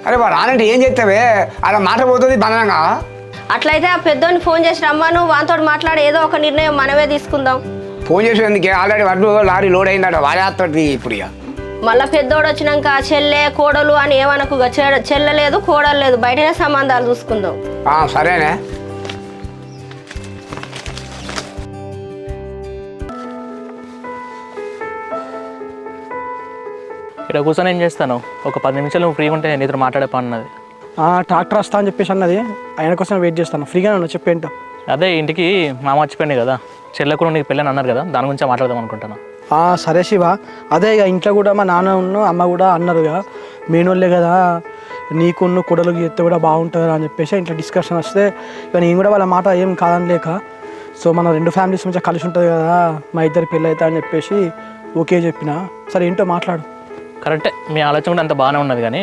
అరే వాడు రానంటే ఏం చేస్తావే అలా మాట పోతుంది బలంగా. అట్లయితే ఆ పెద్దోని ఫోన్ చేసి రమ్మను, వాంతో మాట్లాడి ఏదో ఒక నిర్ణయం మనమే తీసుకుందాం. ఫోన్ చేసేందుకే ఆల్రెడీ వడ్లు లారీ లోడ్ అయిందట వాడేస్తుంది ఇప్పుడు ఇక. మళ్ళీ పెద్దోడు వచ్చినాక చెల్లె కోడలు అని ఏమనకు, చెల్లె లేదు కోడలు లేదు, బయటనే సంబంధాలు చూసుకుందాం. సరేనే. ఇక్కడ కూర్చొని ఏం చేస్తాను, ఒక 10 నిమిషాలు నువ్వు ఫ్రీగా ఉంటే నీతో మాట్లాడే పని ఉన్నది. ట్రాక్టర్ వస్తా అని చెప్పేసి అన్నది, ఆయన కోసం వెయిట్ చేస్తాను. ఫ్రీగా ఉన్నా చెప్పేంటో. అదే ఇంటికి మామ వచ్చిపోయింది కదా, చెల్లెకు నీకు పెళ్ళని అన్నారు కదా, దాని గురించి మాట్లాడదాం అనుకుంటున్నాను. సరే శివ, అదే ఇక ఇంట్లో కూడా మా నాన్న అమ్మ కూడా అన్నారు కదా, మేనోళ్ళే కదా నీకున్న కొడలు ఎత్తే కూడా బాగుంటుంది అని చెప్పేసి ఇంట్లో డిస్కషన్ వస్తే ఇక నేను కూడా వాళ్ళ మాట ఏం కాదని లేక, సో మన 2 ఫ్యామిలీస్ మధ్య కలిసి ఉంటుంది కదా, మా ఇద్దరు పెళ్ళి అవుతా అని చెప్పేసి ఓకే చెప్పిన. సరే ఏంటో మాట్లాడు. కరెక్టే, మీ ఆలోచన కూడా అంత బాగానే ఉన్నది, కానీ